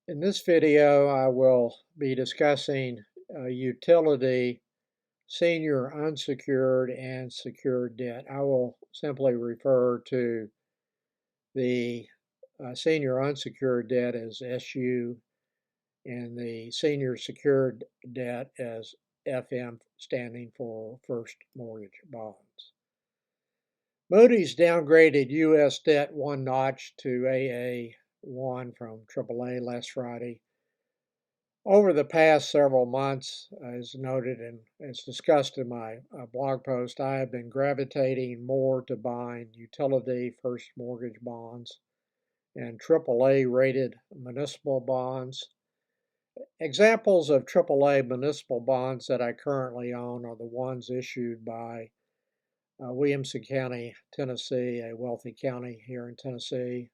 In this video, I will be discussing utility, senior unsecured, and secured debt. I will simply refer to the senior unsecured debt as SU and the senior secured debt as FM, standing for first mortgage bonds. Moody's downgraded U.S. debt one notch to AA1 from AAA last Friday. Over the past several months, as noted and as discussed in my blog post, I have been gravitating more to buying utility first mortgage bonds and AAA rated municipal bonds. Examples of AAA municipal bonds that I currently own are the ones issued by Williamson County, Tennessee, a wealthy county here in Tennessee,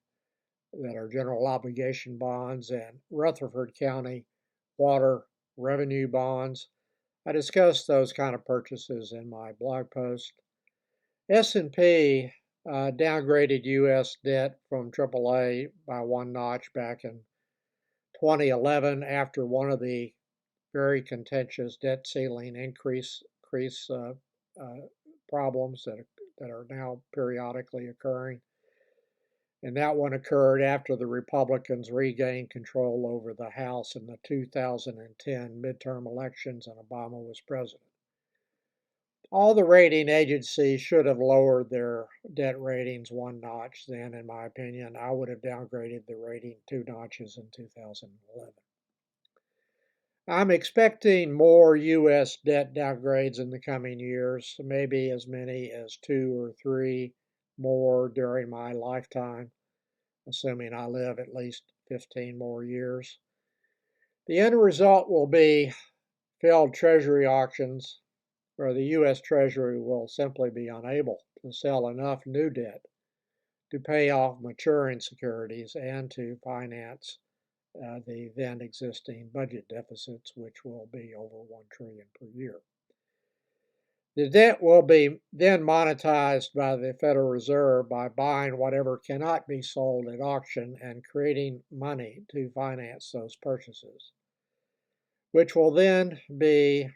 that are general obligation bonds, and Rutherford County water revenue bonds. I discussed those kind of purchases in my blog post. S&P downgraded U.S. debt from AAA by one notch back in 2011 after one of the very contentious debt ceiling increase problems that are now periodically occurring. And that one occurred after the Republicans regained control over the House in the 2010 midterm elections and Obama was president. All the rating agencies should have lowered their debt ratings one notch then, in my opinion. I would have downgraded the rating two notches in 2011. I'm expecting more U.S. debt downgrades in the coming years, maybe as many as 2 or 3 more during my lifetime, assuming I live at least 15 more years. The end result will be failed Treasury auctions, where the U.S. Treasury will simply be unable to sell enough new debt to pay off maturing securities and to finance the then existing budget deficits, which will be over $1 trillion per year. The debt will be then monetized by the Federal Reserve by buying whatever cannot be sold at auction and creating money to finance those purchases, which will then be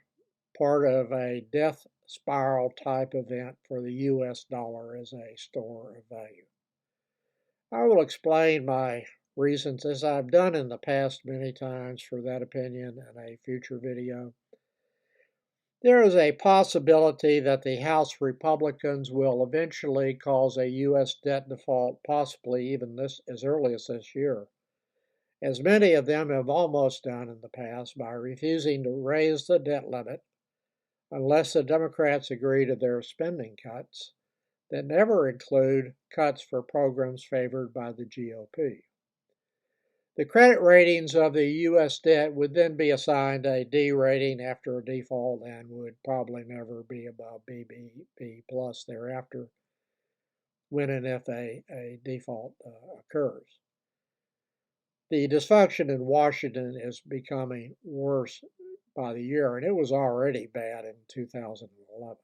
part of a death spiral type event for the U.S. dollar as a store of value. I will explain my reasons, as I've done in the past many times, for that opinion in a future video. There is a possibility that the House Republicans will eventually cause a U.S. debt default, possibly even as early as this year, as many of them have almost done in the past by refusing to raise the debt limit unless the Democrats agree to their spending cuts that never include cuts for programs favored by the GOP. The credit ratings of the U.S. debt would then be assigned a D rating after a default and would probably never be above BB plus thereafter when and if a default occurs. The dysfunction in Washington is becoming worse by the year, and it was already bad in 2011.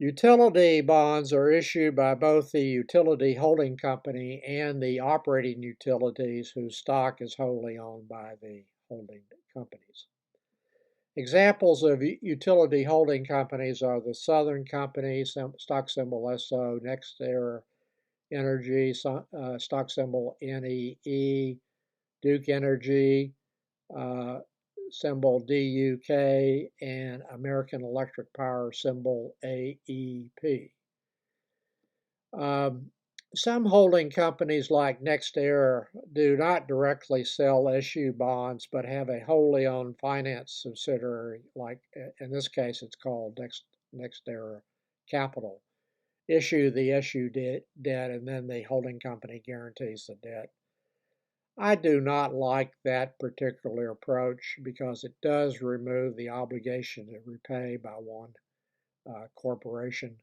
Utility bonds are issued by both the utility holding company and the operating utilities whose stock is wholly owned by the holding companies. Examples of utility holding companies are the Southern Company, stock symbol SO, NextEra Energy, stock symbol NEE, Duke Energy, symbol DUK, and American Electric Power, symbol AEP. Some holding companies like NextEra do not directly sell SU bonds, but have a wholly owned finance subsidiary, like in this case it's called NextEra Capital, issue the SU debt, and then the holding company guarantees the debt. I do not like that particular approach because it does remove the obligation to repay by one corporation.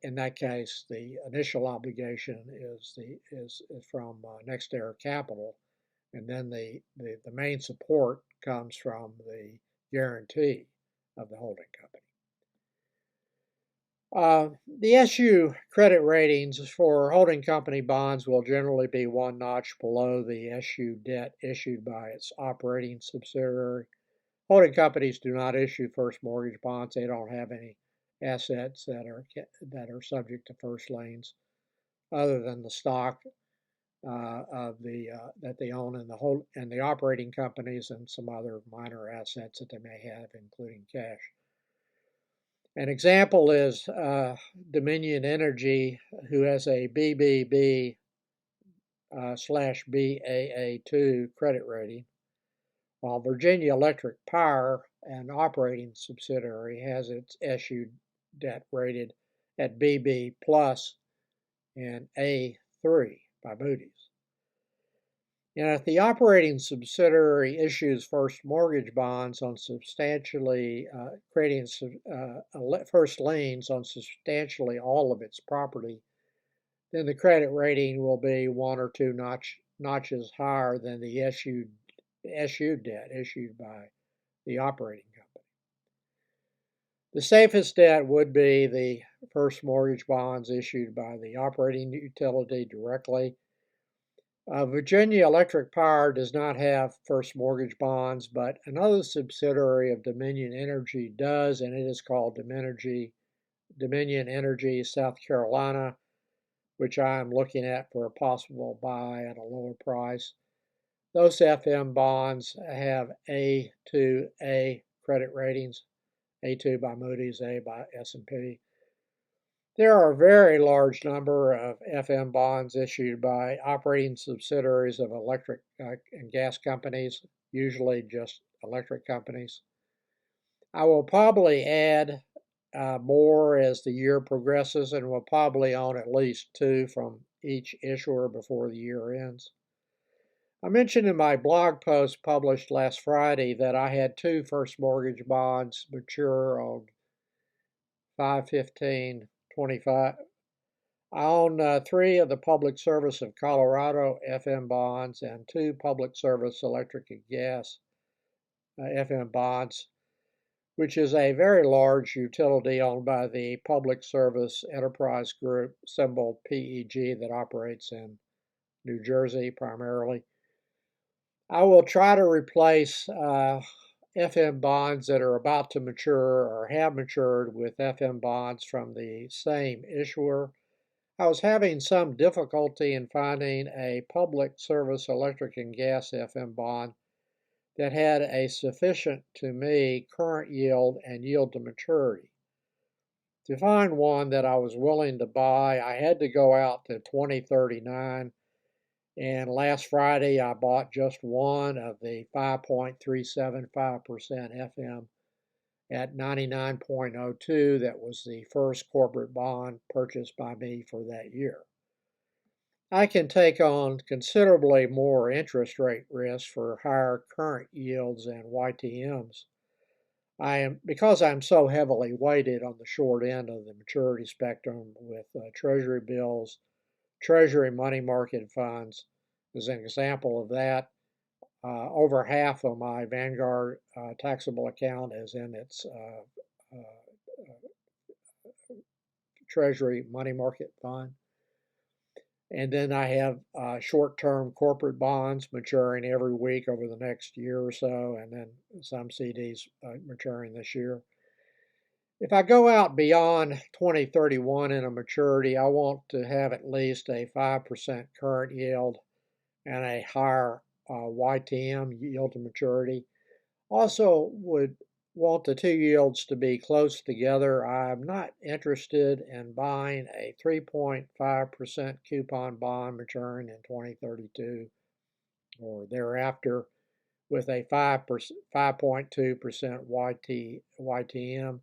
In that case, the initial obligation is from NextEra Capital, and then the main support comes from the guarantee of the holding company. The SU credit ratings for holding company bonds will generally be one notch below the SU debt issued by its operating subsidiary. Holding companies do not issue first mortgage bonds. They don't have any assets that are subject to first liens, other than the stock that they own in the operating companies and some other minor assets that they may have, including cash. An example is Dominion Energy, who has a BBB slash Baa2 credit rating, while Virginia Electric Power, an operating subsidiary, has its issued debt rated at BB plus and A3 by Moody's. And if the operating subsidiary issues first mortgage bonds on creating first liens on substantially all of its property, then the credit rating will be one or two notches higher than the issued debt issued by the operating company. The safest debt would be the first mortgage bonds issued by the operating utility directly. Virginia Electric Power does not have first mortgage bonds, but another subsidiary of Dominion Energy does, and it is called Dominion Energy South Carolina, which I am looking at for a possible buy at a lower price. Those FM bonds have A2A credit ratings, A2 by Moody's, A by S&P. There are a very large number of FM bonds issued by operating subsidiaries of electric and gas companies, usually just electric companies. I will probably add more as the year progresses, and will probably own at least two from each issuer before the year ends. I mentioned in my blog post published last Friday that I had two first mortgage bonds mature on 5/15/25. I own three of the Public Service of Colorado FM bonds and two Public Service Electric and Gas FM bonds, which is a very large utility owned by the Public Service Enterprise Group, symbol PEG, that operates in New Jersey primarily. I will try to replace FM bonds that are about to mature or have matured with FM bonds from the same issuer. I was having some difficulty in finding a Public Service Electric and Gas FM bond that had a sufficient, to me, current yield and yield to maturity. To find one that I was willing to buy, I had to go out to 2039, and last Friday I bought just one of the 5.375% FM at 99.02. That was the first corporate bond purchased by me for that year. I can take on considerably more interest rate risk for higher current yields and YTMs. Because I'm so heavily weighted on the short end of the maturity spectrum with Treasury bills, Treasury money market funds, as an example of that. Over half of my Vanguard taxable account is in its Treasury money market fund. And then I have short-term corporate bonds maturing every week over the next year or so, and then some CDs maturing this year. If I go out beyond 2031 in a maturity, I want to have at least a 5% current yield and a higher YTM, yield to maturity. Also would want the two yields to be close together. I'm not interested in buying a 3.5% coupon bond maturing in 2032 or thereafter with a 5.2% YTM.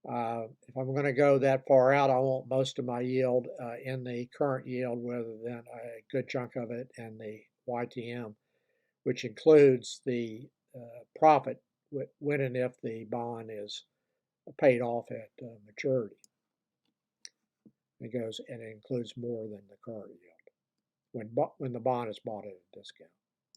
If I'm going to go that far out, I want most of my yield in the current yield rather than a good chunk of it in the YTM, which includes the profit when and if the bond is paid off at maturity. It includes more than the current yield when the bond is bought at a discount.